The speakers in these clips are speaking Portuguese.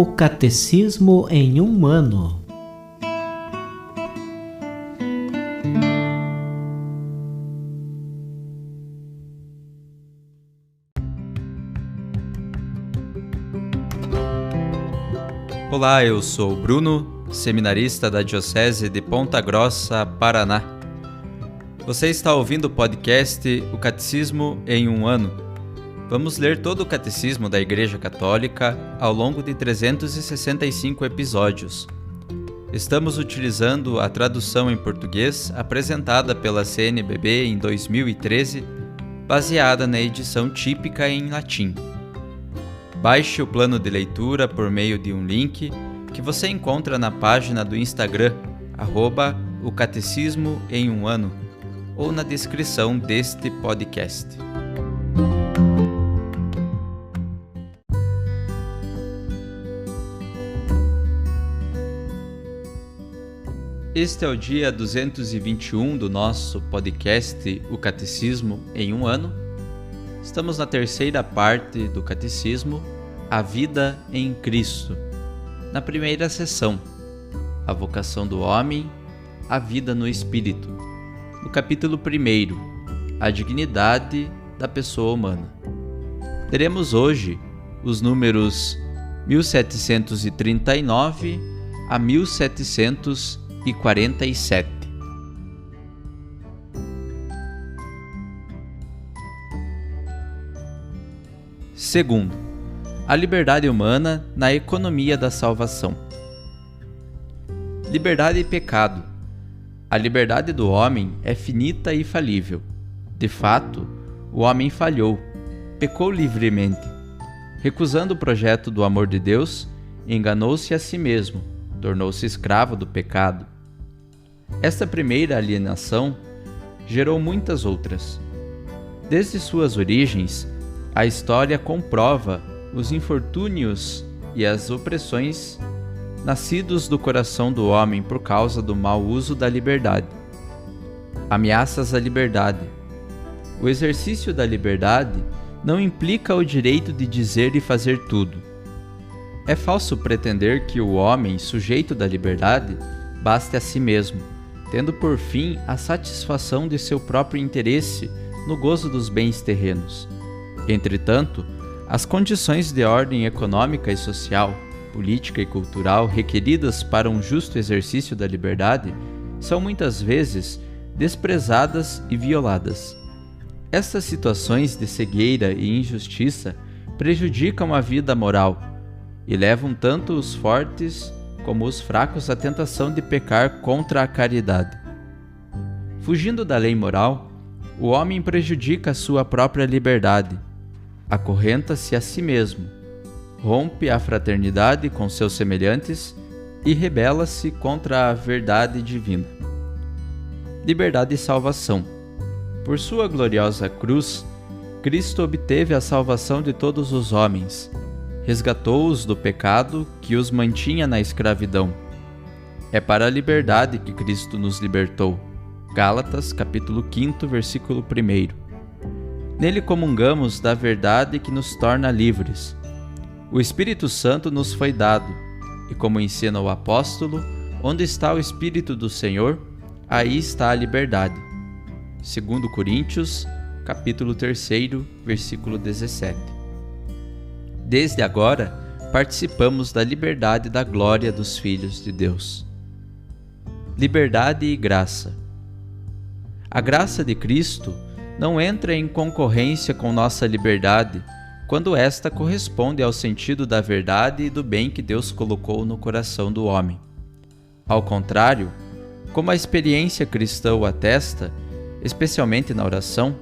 O Catecismo em um ano. Olá, eu sou o Bruno, seminarista da Diocese de Ponta Grossa, Paraná. Você está ouvindo o podcast O Catecismo em um ano. Vamos ler todo o Catecismo da Igreja Católica ao longo de 365 episódios. Estamos utilizando a tradução em português apresentada pela CNBB em 2013, baseada na edição típica em latim. Baixe o plano de leitura por meio de um link que você encontra na página do Instagram, @o Catecismo em um ano, ou na descrição deste podcast. Este é o dia 221 do nosso podcast O Catecismo em um ano. Estamos na terceira parte do Catecismo, A Vida em Cristo. Na primeira sessão, a vocação do homem, a vida no Espírito. No capítulo 1, a dignidade da pessoa humana. Teremos hoje os números 1739 a 1747. Segundo, a liberdade humana na economia da salvação. Liberdade e pecado. A liberdade do homem é finita e falível. De fato, o homem falhou, pecou livremente. Recusando o projeto do amor de Deus, enganou-se a si mesmo, tornou-se escravo do pecado. Esta primeira alienação gerou muitas outras. Desde suas origens, a história comprova os infortúnios e as opressões nascidos do coração do homem por causa do mau uso da liberdade. Ameaças à liberdade. O exercício da liberdade não implica o direito de dizer e fazer tudo. É falso pretender que o homem, sujeito da liberdade, baste a si mesmo, tendo por fim a satisfação de seu próprio interesse no gozo dos bens terrenos. Entretanto, as condições de ordem econômica e social, política e cultural requeridas para um justo exercício da liberdade são muitas vezes desprezadas e violadas. Estas situações de cegueira e injustiça prejudicam a vida moral e levam tanto os fortes como os fracos à tentação de pecar contra a caridade. Fugindo da lei moral, o homem prejudica a sua própria liberdade, acorrenta-se a si mesmo, rompe a fraternidade com seus semelhantes e rebela-se contra a verdade divina. Liberdade e salvação. Por sua gloriosa cruz, Cristo obteve a salvação de todos os homens, resgatou-os do pecado que os mantinha na escravidão. É para a liberdade que Cristo nos libertou. Gálatas, capítulo 5, versículo 1. Nele comungamos da verdade que nos torna livres. O Espírito Santo nos foi dado, e como ensina o apóstolo, onde está o Espírito do Senhor, aí está a liberdade. 2 Coríntios, capítulo 3, versículo 17. Desde agora, participamos da liberdade e da glória dos filhos de Deus. Liberdade e graça. A graça de Cristo não entra em concorrência com nossa liberdade, quando esta corresponde ao sentido da verdade e do bem que Deus colocou no coração do homem. Ao contrário, como a experiência cristã o atesta, especialmente na oração,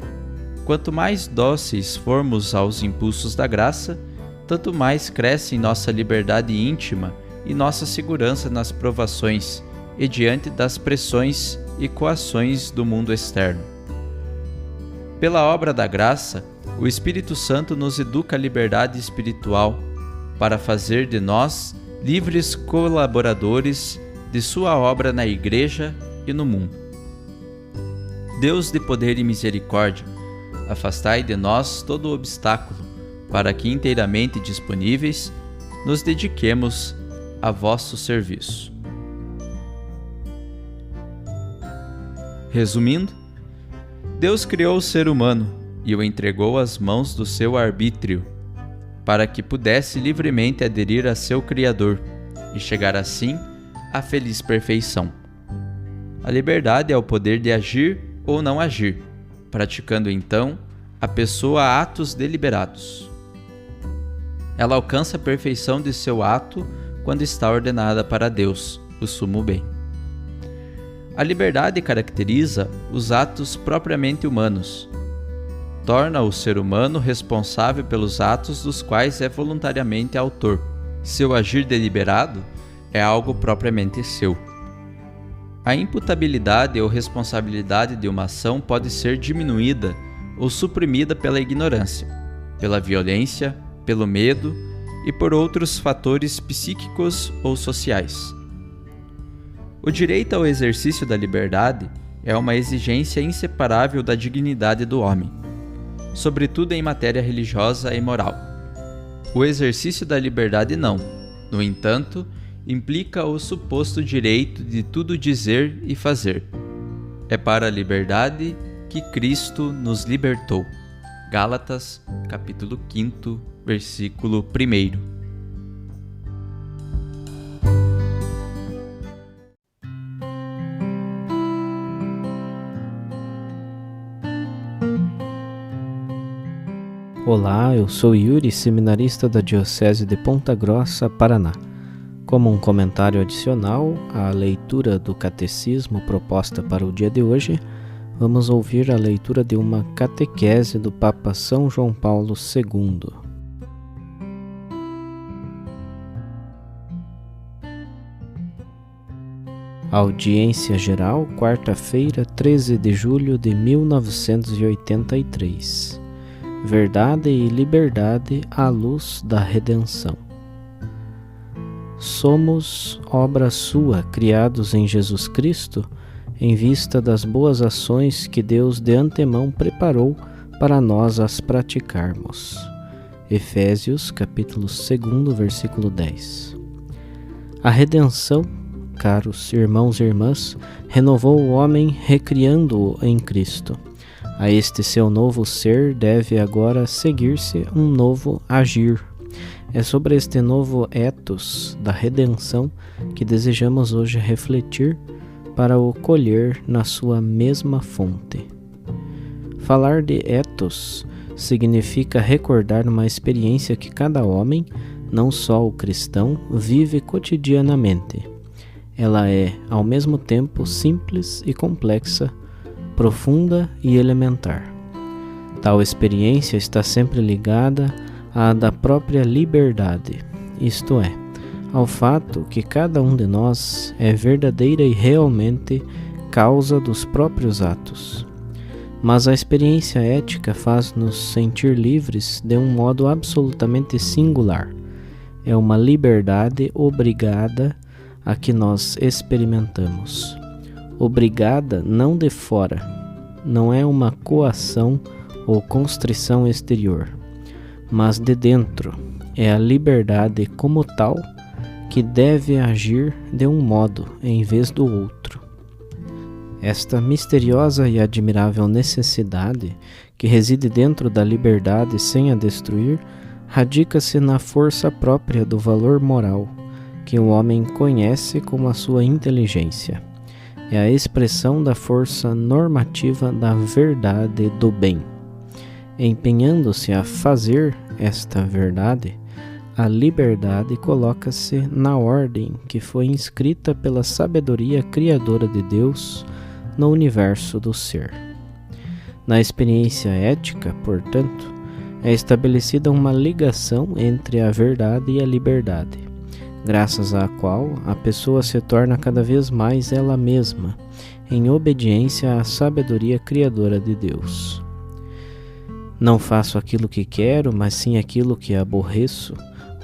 quanto mais dóceis formos aos impulsos da graça, tanto mais cresce em nossa liberdade íntima e nossa segurança nas provações e diante das pressões e coações do mundo externo. Pela obra da graça, o Espírito Santo nos educa a liberdade espiritual para fazer de nós livres colaboradores de sua obra na Igreja e no mundo. Deus de poder e misericórdia, afastai de nós todo obstáculo, para que inteiramente disponíveis, nos dediquemos a vosso serviço. Resumindo, Deus criou o ser humano e o entregou às mãos do seu arbítrio, para que pudesse livremente aderir a seu Criador e chegar assim à feliz perfeição. A liberdade é o poder de agir ou não agir, praticando então a pessoa atos deliberados. Ela alcança a perfeição de seu ato quando está ordenada para Deus, o sumo bem. A liberdade caracteriza os atos propriamente humanos. Torna o ser humano responsável pelos atos dos quais é voluntariamente autor. Seu agir deliberado é algo propriamente seu. A imputabilidade ou responsabilidade de uma ação pode ser diminuída ou suprimida pela ignorância, pela violência, pelo medo e por outros fatores psíquicos ou sociais. O direito ao exercício da liberdade é uma exigência inseparável da dignidade do homem, sobretudo em matéria religiosa e moral. O exercício da liberdade não, no entanto, implica o suposto direito de tudo dizer e fazer. É para a liberdade que Cristo nos libertou. Gálatas, capítulo 5, versículo 1. Olá, eu sou Yuri, seminarista da Diocese de Ponta Grossa, Paraná. Como um comentário adicional à leitura do Catecismo proposta para o dia de hoje, vamos ouvir a leitura de uma catequese do Papa São João Paulo II. Audiência Geral, quarta-feira, 13 de julho de 1983. Verdade e liberdade à luz da redenção. Somos obra sua, criados em Jesus Cristo, em vista das boas ações que Deus de antemão preparou para nós as praticarmos. Efésios, capítulo 2, versículo 10. A redenção, caros irmãos e irmãs, renovou o homem recriando-o em Cristo. A este seu novo ser deve agora seguir-se um novo agir. É sobre este novo ethos da redenção que desejamos hoje refletir para o colher na sua mesma fonte. Falar de ethos significa recordar uma experiência que cada homem, não só o cristão, vive cotidianamente. Ela é, ao mesmo tempo, simples e complexa, profunda e elementar. Tal experiência está sempre ligada à da própria liberdade, isto é, ao fato que cada um de nós é verdadeira e realmente causa dos próprios atos. Mas a experiência ética faz-nos sentir livres de um modo absolutamente singular. É uma liberdade obrigada a que nós experimentamos. Obrigada não de fora, não é uma coação ou constrição exterior, mas de dentro. É a liberdade como tal que deve agir de um modo em vez do outro. Esta misteriosa e admirável necessidade que reside dentro da liberdade sem a destruir, radica-se na força própria do valor moral, que o homem conhece como a sua inteligência. É a expressão da força normativa da verdade do bem. Empenhando-se a fazer esta verdade, a liberdade coloca-se na ordem que foi inscrita pela sabedoria criadora de Deus no universo do ser. Na experiência ética, portanto, é estabelecida uma ligação entre a verdade e a liberdade, graças à qual a pessoa se torna cada vez mais ela mesma, em obediência à sabedoria criadora de Deus. Não faço aquilo que quero, mas sim aquilo que aborreço.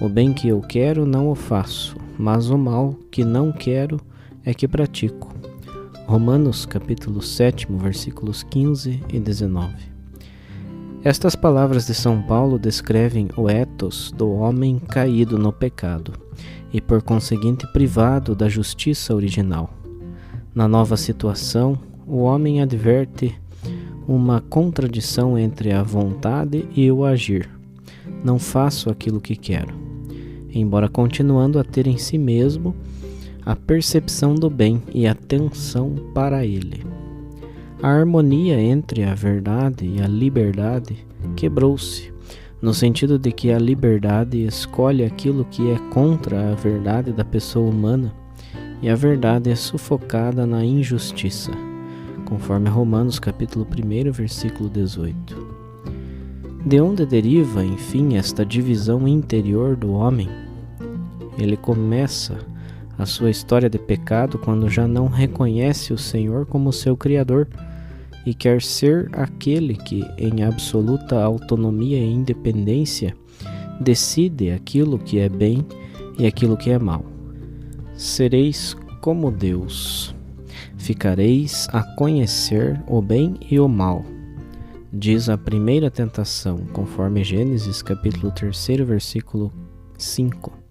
O bem que eu quero não o faço, mas o mal que não quero é que pratico. Romanos capítulo 7, versículos 15 e 19. Estas palavras de São Paulo descrevem o ethos do homem caído no pecado e, por conseguinte, privado da justiça original. Na nova situação, o homem adverte uma contradição entre a vontade e o agir. Não faço aquilo que quero, embora continuando a ter em si mesmo a percepção do bem e a tensão para ele. A harmonia entre a verdade e a liberdade quebrou-se, no sentido de que a liberdade escolhe aquilo que é contra a verdade da pessoa humana e a verdade é sufocada na injustiça, conforme Romanos capítulo 1, versículo 18. De onde deriva, enfim, esta divisão interior do homem? Ele começa a sua história de pecado quando já não reconhece o Senhor como seu Criador e quer ser aquele que, em absoluta autonomia e independência, decide aquilo que é bem e aquilo que é mal. Sereis como Deus, ficareis a conhecer o bem e o mal, diz a primeira tentação, conforme Gênesis capítulo 3, versículo 5.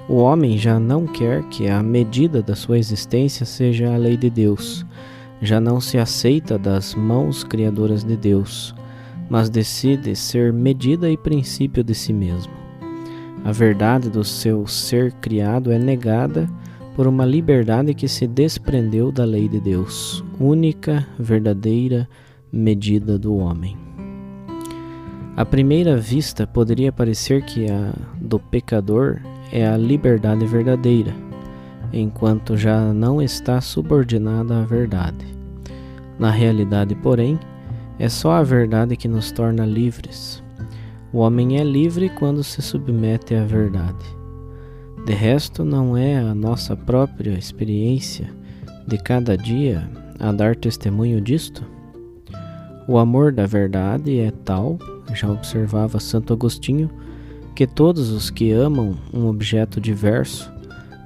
O homem já não quer que a medida da sua existência seja a lei de Deus, já não se aceita das mãos criadoras de Deus, mas decide ser medida e princípio de si mesmo. A verdade do seu ser criado é negada por uma liberdade que se desprendeu da lei de Deus, única, verdadeira medida do homem. À primeira vista, poderia parecer que a do pecador é a liberdade verdadeira, enquanto já não está subordinada à verdade. Na realidade, porém, é só a verdade que nos torna livres. O homem é livre quando se submete à verdade. De resto, não é a nossa própria experiência de cada dia a dar testemunho disto? O amor da verdade é tal, já observava Santo Agostinho, que todos os que amam um objeto diverso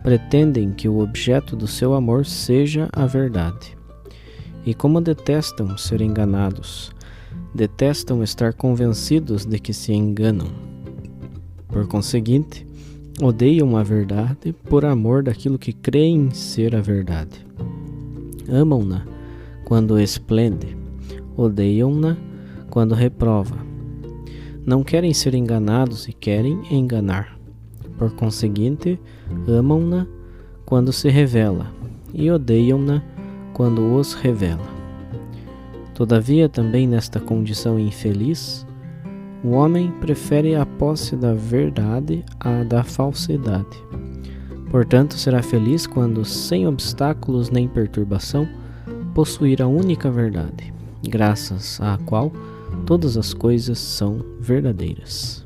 pretendem que o objeto do seu amor seja a verdade. E como detestam ser enganados, detestam estar convencidos de que se enganam. Por conseguinte, odeiam a verdade por amor daquilo que creem ser a verdade. Amam-na quando esplende, odeiam-na quando reprova. Não querem ser enganados e querem enganar. Por conseguinte, amam-na quando se revela e odeiam-na quando os revela. Todavia, também nesta condição infeliz, o homem prefere a posse da verdade à da falsidade. Portanto, será feliz quando, sem obstáculos nem perturbação, possuir a única verdade, graças à qual todas as coisas são verdadeiras,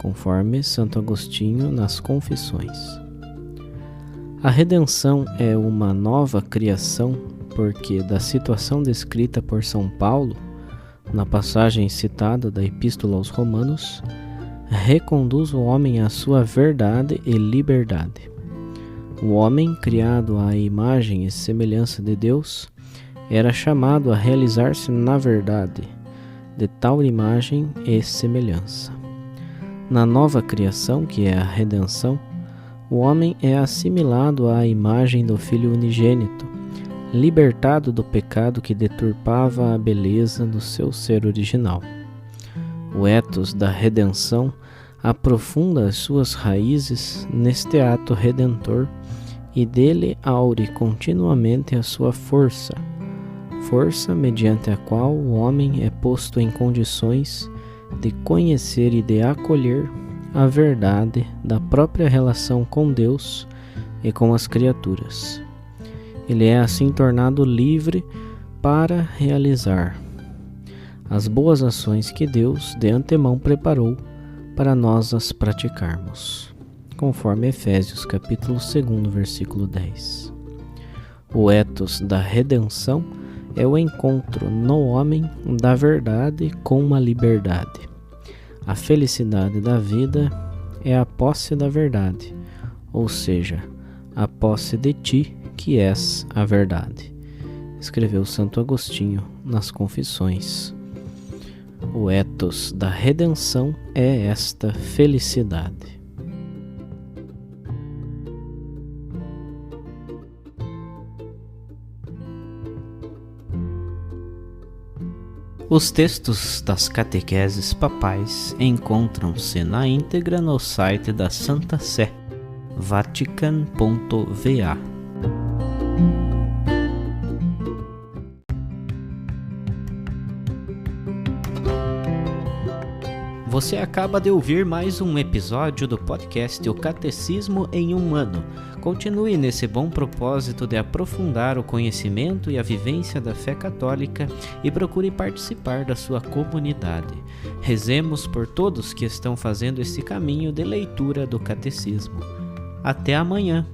conforme Santo Agostinho nas Confissões. A redenção é uma nova criação porque, da situação descrita por São Paulo, na passagem citada da Epístola aos Romanos, reconduz o homem à sua verdade e liberdade. O homem, criado à imagem e semelhança de Deus, era chamado a realizar-se na verdade, de tal imagem e semelhança. Na nova criação, que é a redenção, o homem é assimilado à imagem do Filho unigênito, libertado do pecado que deturpava a beleza do seu ser original. O ethos da redenção aprofunda as suas raízes neste ato redentor e dele aure continuamente a sua força mediante a qual o homem é posto em condições de conhecer e de acolher a verdade da própria relação com Deus e com as criaturas. Ele é assim tornado livre para realizar as boas ações que Deus de antemão preparou para nós as praticarmos, conforme Efésios capítulo 2, versículo 10. O ethos da redenção é o encontro no homem da verdade com a liberdade. A felicidade da vida é a posse da verdade, ou seja, a posse de ti, que és a verdade, escreveu Santo Agostinho nas Confissões. O ethos da redenção é esta felicidade. Os textos das catequeses papais encontram-se na íntegra no site da Santa Sé, vatican.va. Você acaba de ouvir mais um episódio do podcast O Catecismo em um Ano. Continue nesse bom propósito de aprofundar o conhecimento e a vivência da fé católica e procure participar da sua comunidade. Rezemos por todos que estão fazendo esse caminho de leitura do Catecismo. Até amanhã!